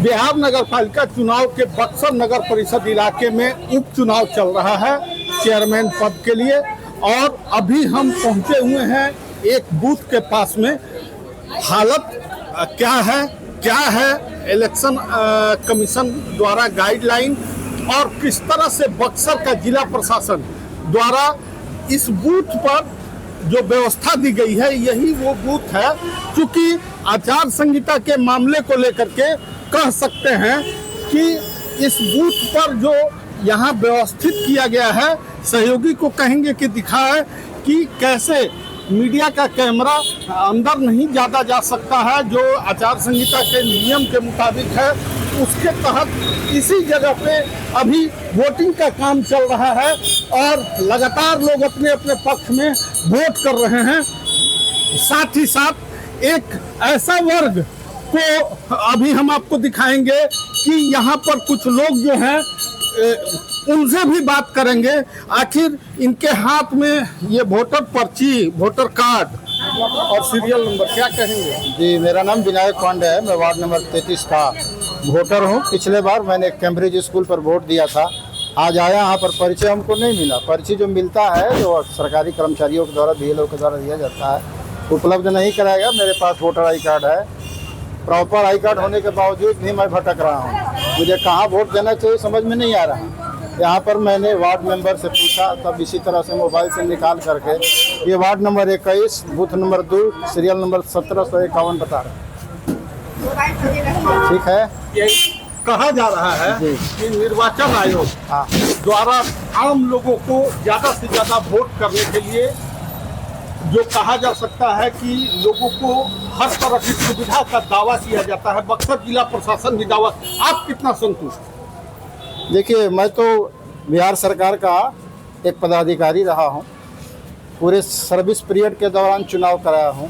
बिहार नगर पालिका चुनाव के बक्सर नगर परिषद इलाके में उपचुनाव चल रहा है चेयरमैन पद के लिए। और अभी हम पहुंचे हुए हैं एक बूथ के पास में। हालत क्या है इलेक्शन कमीशन द्वारा गाइडलाइन और किस तरह से बक्सर का जिला प्रशासन द्वारा इस बूथ पर जो व्यवस्था दी गई है, यही वो बूथ है। चूंकि आचार संहिता के मामले को लेकर के कह सकते हैं कि इस बूथ पर जो यहाँ व्यवस्थित किया गया है, सहयोगी को कहेंगे कि दिखाए कि कैसे मीडिया का कैमरा अंदर नहीं ज़्यादा जा सकता है, जो आचार संहिता के नियम के मुताबिक है। उसके तहत इसी जगह पे अभी वोटिंग का काम चल रहा है और लगातार लोग अपने अपने पक्ष में वोट कर रहे हैं। साथ ही साथ एक ऐसा वर्ग को अभी हम आपको दिखाएंगे कि यहाँ पर कुछ लोग जो हैं उनसे भी बात करेंगे। आखिर इनके हाथ में ये वोटर पर्ची, वोटर कार्ड और सीरियल नंबर, क्या कहेंगे? जी, मेरा नाम विनायक पांडे है। मैं वार्ड नंबर 33 का वोटर हूँ। पिछले बार मैंने कैम्ब्रिज स्कूल पर वोट दिया था। आज आया यहाँ पर, परिचय हमको नहीं मिला। परिचय जो मिलता है, जो सरकारी कर्मचारियों के द्वारा, BLO के द्वारा दिया जाता है, उपलब्ध नहीं कराएगा। मेरे पास वोटर आई कार्ड है। प्रॉपर आई कार्ड होने के बावजूद भी मैं भटक रहा हूँ। मुझे कहाँ वोट देना चाहिए समझ में नहीं आ रहा। यहाँ पर मैंने वार्ड मेंबर से पूछा, तब इसी तरह से मोबाइल से निकाल करके ये ward number 21 booth number 2 serial number 1751 बता रहे हैं। ठीक है, यही कहा जा रहा है कि निर्वाचन आयोग द्वारा आम लोगों को ज़्यादा से ज़्यादा वोट करने के लिए जो कहा जा सकता है कि लोगों को हर तरह की सुविधा का दावा किया जाता है। बक्सर जिला प्रशासन भी दावा, आप कितना संतुष्ट? देखिए, मैं तो बिहार सरकार का एक पदाधिकारी रहा हूँ। पूरे सर्विस पीरियड के दौरान चुनाव कराया हूँ।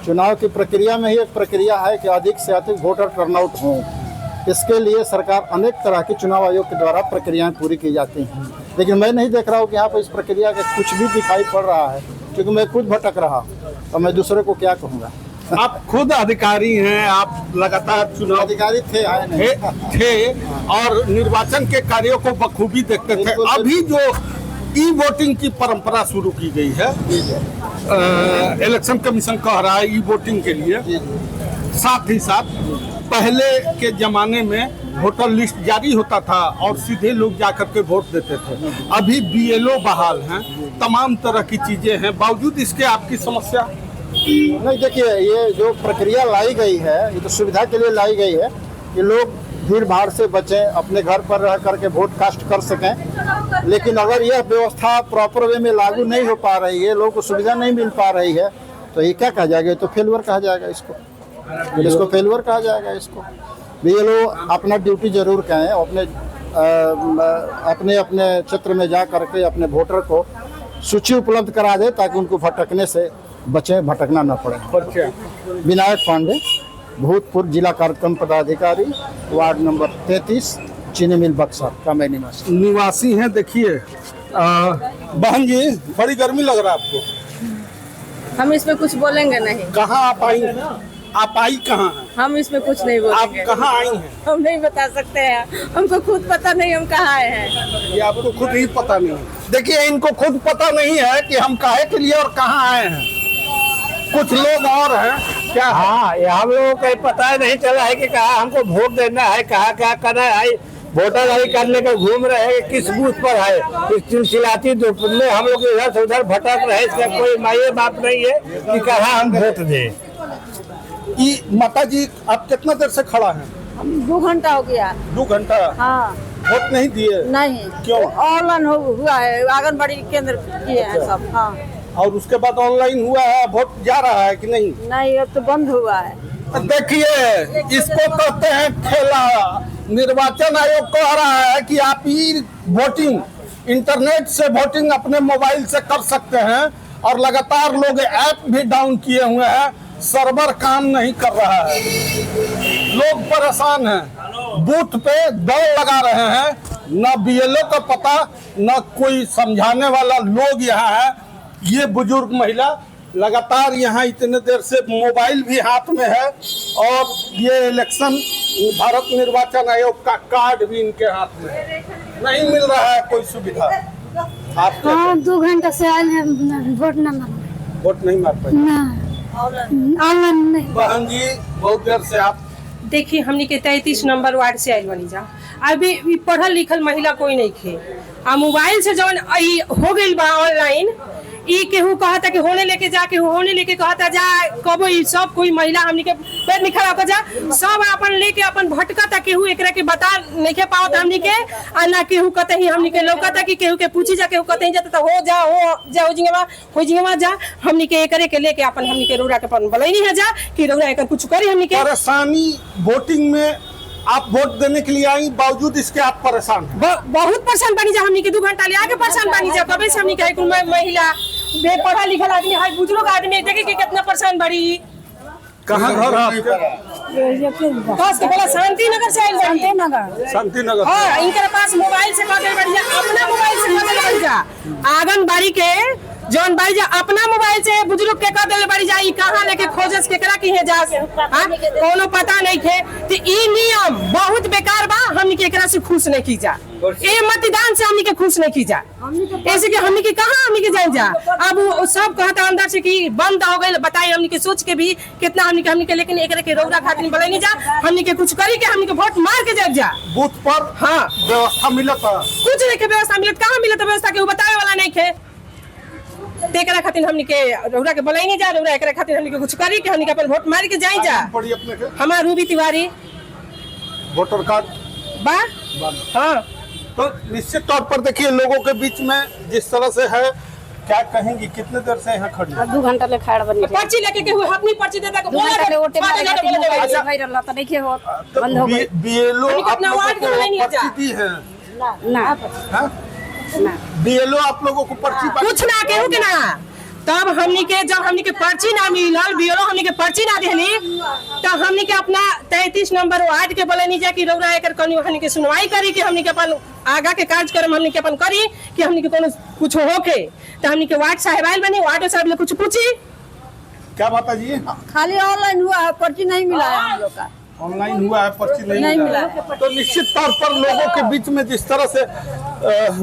चुनाव की प्रक्रिया में ही एक प्रक्रिया है कि अधिक से अधिक वोटर टर्नआउट हों। इसके लिए सरकार अनेक तरह की चुनाव आयोग के द्वारा प्रक्रियाएं पूरी की जाती हैं, लेकिन मैं नहीं देख रहा हूँ कि यहाँ पर इस प्रक्रिया का कुछ भी दिखाई पड़ रहा है, क्योंकि मैं खुद भटक रहा हूँ और मैं दूसरे को क्या कहूँगा। आप खुद अधिकारी हैं, आप लगातार चुनाव अधिकारी थे और निर्वाचन के कार्यों को बखूबी देखते थे। अभी जो ई वोटिंग की परंपरा शुरू की गई है, इलेक्शन कमीशन कह रहा है ई वोटिंग के लिए, साथ ही साथ पहले के जमाने में वोटर लिस्ट जारी होता था और सीधे लोग जाकर के वोट देते थे। अभी BLO बहाल हैं, तमाम तरह की चीजें हैं, बावजूद इसके आपकी समस्या नहीं। देखिए, ये जो प्रक्रिया लाई गई है, ये तो सुविधा के लिए लाई गई है कि लोग भीड़ भाड़ से बचें, अपने घर पर रह करके वोट कास्ट कर सकें। लेकिन अगर यह व्यवस्था प्रॉपर वे में लागू नहीं हो पा रही है, लोगों को सुविधा नहीं मिल पा रही है, तो ये क्या कहा जाएगा? तो फेलवर कहा जाएगा इसको फेलवर कहा जाएगा इसको। BLO अपना ड्यूटी जरूर करें, अपने अपने क्षेत्र में जा करके अपने वोटर को सूची उपलब्ध करा दे, ताकि उनको भटकने से बचें, भटकना न पड़े। विनायक पांडे, भूतपूर्व जिला कार्यक्रम पदाधिकारी, वार्ड नंबर 33, चीनी मिल बक्सर का मैं निवासी हैं। देखिए बहन जी, बड़ी गर्मी लग रहा है आपको? हम इसमें कुछ बोलेंगे नहीं। कहाँ आप आई हैं? आप आई कहाँ हैं? हम इसमें कुछ नहीं बोलेंगे। आप कहाँ आई हैं? हम नहीं बता सकते हैं, हमको खुद पता नहीं हम कहाँ आए हैं। ये आपको खुद ही पता नहीं है। देखिए, इनको खुद पता नहीं है कि हम काहे के लिए और कहाँ आए हैं। कुछ लोग और हैं क्या? हाँ, हम लोगों को पता नहीं चला है कि कहाँ हमको वोट देना है, कहाँ क्या करना है। वोटर आई करने के घूम रहे हैं, किस बूथ पर है। इस चिलचिलाती धूप में हम लोग इधर से उधर भटक रहे, इसका कोई माये बाप नहीं है कि कहाँ हम वोट दें। माता जी, आप कितना देर से खड़ा हैं? 2 घंटा हो गया। 2 घंटा? हाँ। वोट नहीं दिए? नहीं। क्यों? ऑनलाइन हुआ है, आंगनबाड़ी केंद्र किए हैं सब। हाँ। और उसके बाद ऑनलाइन हुआ है, वोट जा रहा है कि नहीं? नहीं, अब तो बंद हुआ है। देखिए, इसको कहते हैं खेला। निर्वाचन आयोग कह रहा है कि आप ई वोटिंग, इंटरनेट से वोटिंग अपने मोबाइल से कर सकते हैं, और लगातार लोग ऐप भी डाउन किए हुए हैं, सर्वर काम नहीं कर रहा है, लोग परेशान हैं, बूथ पे दौड़ लगा रहे हैं। न BLO का पता, न कोई समझाने वाला लोग यहाँ है। ये बुजुर्ग महिला लगातार यहाँ इतने देर से मोबाइल भी हाथ में है और ये इलेक्शन भारत निर्वाचन आयोग का कार्ड भी इनके हाथ में है। नहीं मिल रहा है कोई सुविधा। आप हाँ 2 घंटा से आए हैं वोट न मार वोट नहीं मार पाए? ऑनलाइन नहीं। बहन जी बहुत देर से आप देखिए हमनी के 33 नंबर वार्ड से आयल बनी जा। अभी पढ़ल लिखल महिला कोई नहीं खे आ मोबाइल से जवन हो गई बा ऑनलाइन ई केहू कहता कि होने लेके जा केहू होने लेके कहता जा कबो ई सब कोई महिला हमनी के पेट में खड़ा होकर जा सब अपन लेके अपन भटकता केहू एकरा के बता नहीं के पावत हमनी के आ ना केहू कहते ही हमनी के लौकता कि केहू के पूछी जा केहू कहते ही जाता तो हो जा हो जिंगवा जा हमनी के एकरे के लेके अपन हमनी के रौरा के अपन बलैनी है जा कि रौरा एकर कुछ करी हमनी के। परेशानी वोटिंग में आप वोट देने के लिए आई, बावजूद इसके आप परेशान हैं। बहुत परेशान बनी जा हमनी के 2 घंटा ले आके परेशान बनी जा। कबे से हमनी के कुल महिला बेपढ़ा लिखल आदमी है बुजुर्ग आदमी देखे कि कितना परेशान बड़ी। कहाँ घर है आपका? बस के बोला शांति नगर से आइल बड़ी। शांति नगर। हां इनके पास मोबाइल से कर दे बढ़िया अपना मोबाइल से कर दे बढ़िया आंगनबाड़ी के जौन बाई जा अपना मोबाइल से बुजुर्ग के कर दे बढ़िया ई कहां लेके खोजस केकरा की है जा कोनो पता नहीं थे। तो ई नियम बहुत बेकार बा हमनी के एकरा से खुश नहीं की जा। ए मतदान से हमनी के खुश नहीं की जा ऐसे कि हमनी के कहां हमनी के जाई जा। अब वो सब कहता अंदर से कि बंद हो गइल बताई हमनी के सोच के भी कितना हमनी के लेकिन एकरा के रौरा खातिर बोले नहीं जा हमनी के कुछ करी के हमनी के वोट मार के जाए जा बूथ पर। हां व्यवस्था मिलत कुछ नहीं के व्यवस्था मिलत कहां मिलत व्यवस्था के बतावे वाला नहीं थे। तेकरा खातिर हमनी के रौरा के बोले नहीं जा रौरा एकरा खातिर हमनी के कुछ करी के हमनी के अपन वोट मार के जाई जा। पड़ी अपने के हमार रूबी तिवारी वोटर कार्ड बा। हां तो निश्चित तौर पर देखिए लोगों के बीच में जिस तरह से है क्या कहेंगी कितने देर से यहाँ खड़ी हैं? 2 घंटा ले खड़ बनी पर्ची लेके के हुए अपनी पर्ची देता को बोला ले वोटे मारे खातिर मोबाइल अच्छा। से भइरल त नहीं के हो बंद हो गई। बीएलओ हमनी आप कितना लोगों वार्ड को का नहीं पर्ची जा। दी है? ना बीएलओ आप लोगों को पर्ची कुछ ना केहू के ना तब हमनी के जब हमनी के पर्ची ना मिलल बीएलओ हमनी के पर्ची ना देहनी तब हमनी के अपना 33 नंबर वार्ड के बोले नहीं जा कि रौरा एकर कनी हमनी के सुनवाई करी कि हमनी के अपन आगा के कार्यक्रम हमनी के अपन करी कि हमनी के कोनो कुछ होके तो हमनी के वार्ड साहब आइल बनी वार्ड साहब ले कुछ पूछी। क्या बात है जी? खाली ऑनलाइन हुआ है पर्ची नहीं मिला है हम लोग का। ऑनलाइन हुआ है पर्ची नहीं मिला है। तो निश्चित तौर पर लोगों के बीच में जिस तरह से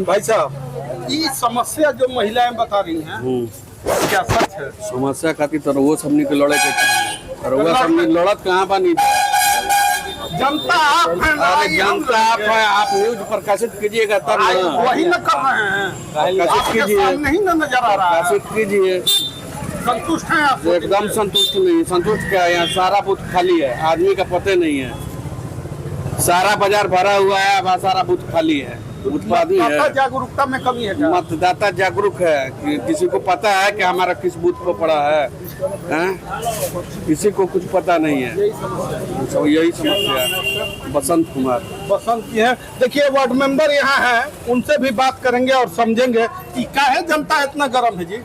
भाई साहब ये समस्या जो महिलाएं बता रही हैं क्या सच है? समस्या खातिर तो रउआ सबनी के लड़े के रउआ सबनी लड़त कहाँ बानी? जनता आप हैं, अरे जनता आप है, आप न्यूज प्रकाशित कीजिएगा तब ना। वही न कर रहे हैं। प्रकाशित आपके कीजिए, सामने ही न नजर आ रहा है। प्रकाशित कीजिए। संतुष्ट हैं आप? एकदम संतुष्ट नहीं। संतुष्ट क्या है? यहाँ सारा बूथ खाली है, आदमी का पते नहीं है। सारा बाजार भरा हुआ है, अब सारा बूथ खाली है, बूथ पर आदमी है। मतदाता जागरूकता में कमी है क्या? मतदाता जागरूक है कि किसी को पता है कि हमारा किस बूथ पर पड़ा है, हैं? किसी को कुछ पता नहीं है। तो यही समस्या है। बसंत कुमार बसंत की है। देखिए वार्ड मेंबर यहाँ है, उनसे भी बात करेंगे और समझेंगे कि क्या है जनता इतना गर्म है जी।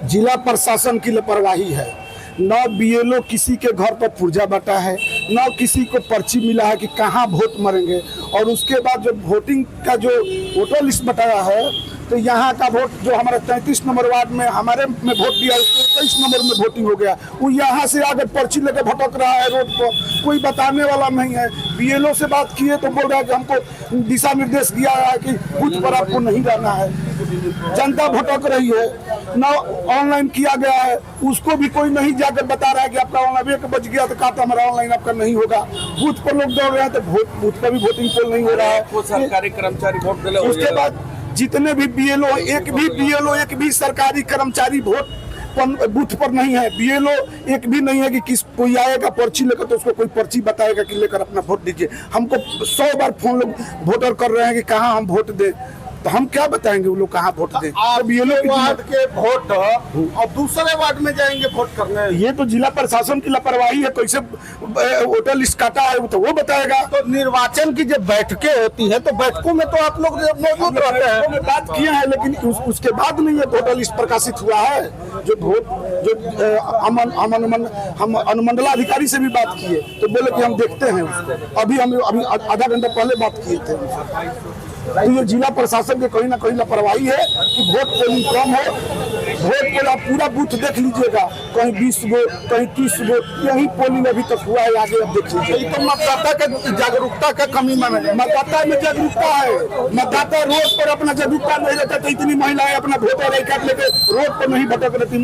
जिला प्रशासन की लापरवाही है। न बीएलओ किसी के घर पर पुर्जा बटा है, न किसी को पर्ची मिला है कि कहाँ वोट मरेंगे। और उसके बाद जो वोटिंग का जो वोटर लिस्ट बताया है तो यहाँ का वोट जो हमारे 33 नंबर वार्ड में हमारे में वोट दिया उसको 23 नंबर में वोटिंग हो गया। वो यहाँ से आगे पर्ची लेकर भटक रहा है रोड पर, कोई बताने वाला नहीं है। बीएलओ से बात किए तो बोल रहा है कि हमको दिशा निर्देश दिया है कि बूथ पर आपको नहीं रहना है। जनता भटक रही है, न ऑनलाइन किया गया है, उसको भी कोई नहीं जाकर बता रहा है कि आपका ऑनलाइन 1 बज गया तो कहता हमारा ऑनलाइन आपका नहीं होगा। बूथ पर लोग दौड़ रहे हैं तो बूथ पर भी वोटिंग पोल नहीं हो रहा है। सरकारी कर्मचारी वोट दिले। उसके बाद जितने भी बीएलओ एक भी सरकारी कर्मचारी वोट बूथ पर नहीं है। बीएलओ एक भी नहीं है कि किस कोई आएगा पर्ची लेकर तो उसको कोई पर्ची बताएगा कि लेकर अपना वोट दीजिए। हमको 100 बार फोन लोग वोटर कर रहे हैं कि कहाँ हम वोट दें, तो हम क्या बताएंगे वो लोग कहाँ वोट दें। बीएलओ वार्ड के वोट और दूसरे वार्ड में जाएंगे वोट करने। ये तो जिला प्रशासन की लापरवाही है। कैसे वोटर लिस्ट काटा है तो वो बताएगा। तो निर्वाचन की जब बैठकें होती है तो बैठकों में तो आप लोग मौजूद रहते हैं। हमने बात किया है लेकिन उसके बाद नहीं है वोटर लिस्ट प्रकाशित हुआ है। जो हम अनुमंडलाधिकारी से भी बात किए तो बोले कि हम देखते हैं उसको। अभी आधा घंटा पहले बात किए थे। तो ये जिला प्रशासन के कहीं ना कहीं लापरवाही है कि वोट पोलिंग कम हो। वोट पोल आप पूरा बूथ देख लीजिएगा, कहीं 20 गो कहीं 30 गो, यही पोलिंग अभी तक हुआ है। आगे अब देख लीजिए, तो मतदाता के जागरूकता का कमी माना जाए। मतदाता में जागरूकता है, मतदाता रोड पर अपना जागरूकता नहीं रहता तो इतनी महिलाएं अपना वोटर आई कार्ड लेके रोड पर नहीं भटक रहती।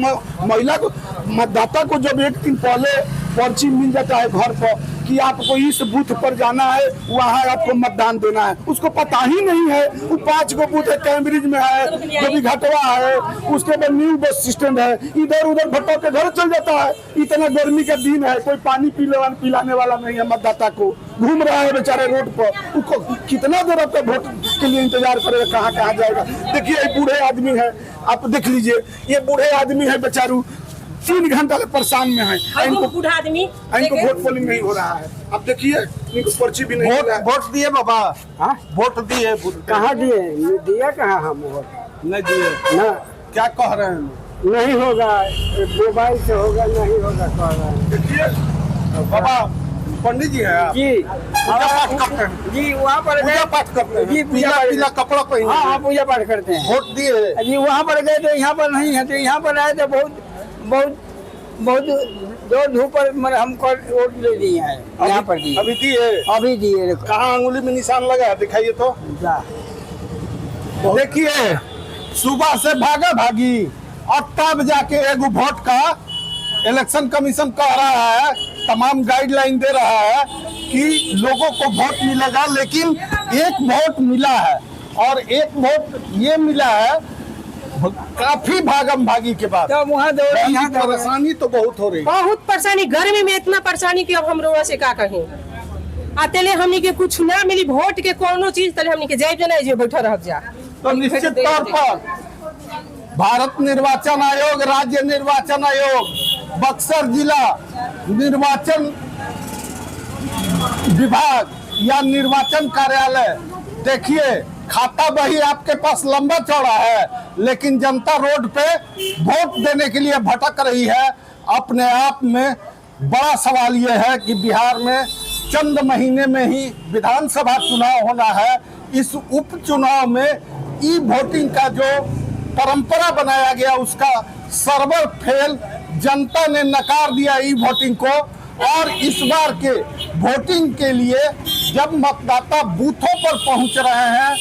महिला को, मतदाता को जब एक दिन पहले पर्ची मिल जाता है घर पर कि आपको इस बूथ पर जाना है, वहाँ आपको मतदान देना है, उसको पता ही नहीं है। वो 5 गो बूथ है, कैम्ब्रिज में है, जो घाटवा है, उसके बाद न्यू बस स्टैंड है, इधर उधर भटक के घर चल जाता है। इतना गर्मी का दिन है, कोई पानी पिलाने वाला नहीं है मतदाता को, घूम रहा है बेचारे रोड पर। उसको कितना देर अब तक वोट के लिए इंतजार करेगा, कहाँ कहाँ जाएगा। देखिए ये बूढ़े आदमी है, आप देख लीजिए, ये बूढ़े आदमी है बेचारू, 3 घंटा से परेशान में है। इनको बूढ़ा आदमी इनको वोट पोलिंग नहीं हो रहा है। अब देखिए इनको पर्ची भी नहीं मिल रहा है। वोट दिए बाबा? हाँ? वोट दिए? कहाँ दिए? दिया कहाँ हम वोट? नहीं दिए ना, क्या कह रहे हैं? नहीं होगा, मोबाइल से होगा, नहीं होगा कह रहा है। देखिए बाबा, पंडित जी हैं आप? जी पूजा पाठ करते हैं जी, वहाँ पर पूजा पाठ करते हैं जी, पीला पीला कपड़ा पहने हाँ, पूजा पाठ करते हैं। वोट दिए? जी वहाँ पर गए तो यहाँ पर नहीं है, तो यहाँ पर आए तो बहुत बहुत बहुत दो धूप पर हमको वोट ले दिए हैं। यहाँ पर दिए, अभी दिए? अभी दिए। कहाँ अंगुली में निशान लगा है, दिखाइए तो। देखिए सुबह से भागा भागी और तब जाके एगो वोट का इलेक्शन कमीशन कह रहा है, तमाम गाइडलाइन दे रहा है कि लोगों को वोट मिलेगा, लेकिन एक वोट मिला है। और एक वोट ये मिला है काफी भागम भागी के बाद। तो वहाँ यहाँ परेशानी तो बहुत हो रही है। बहुत परेशानी, गर्मी में इतना परेशानी कि अब हम रोड से का कहें। अतले हमनी के कुछ ना मिली, वोट के कोनो चीज तले हमनी के जाए नहीं जो बैठा रह जा। तो निश्चित तौर पर भारत निर्वाचन आयोग, राज्य निर्वाचन आयोग, बक्सर जिला निर्वाचन विभाग या निर्वाचन कार्यालय, देखिए खाता बही आपके पास लंबा चौड़ा है, लेकिन जनता रोड पे वोट देने के लिए भटक रही है। अपने आप में बड़ा सवाल यह है कि बिहार में चंद महीने में ही विधानसभा चुनाव होना है। इस उपचुनाव में ई वोटिंग का जो परंपरा बनाया गया, उसका सर्वर फेल, जनता ने नकार दिया ई वोटिंग को। और इस बार के वोटिंग के लिए जब मतदाता बूथों पर पहुंच रहे हैं,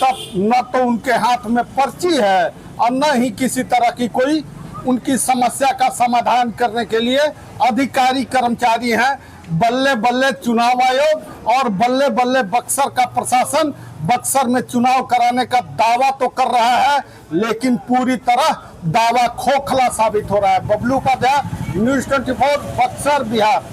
तब न तो उनके हाथ में पर्ची है और न ही किसी तरह की कोई उनकी समस्या का समाधान करने के लिए अधिकारी कर्मचारी हैं। बल्ले बल्ले चुनाव आयोग और बल्ले बल्ले बक्सर का प्रशासन बक्सर में चुनाव कराने का दावा तो कर रहा है, लेकिन पूरी तरह दावा खोखला साबित हो रहा है। बबलू उपाध्याय, न्यूज़ 24, बक्सर, बिहार।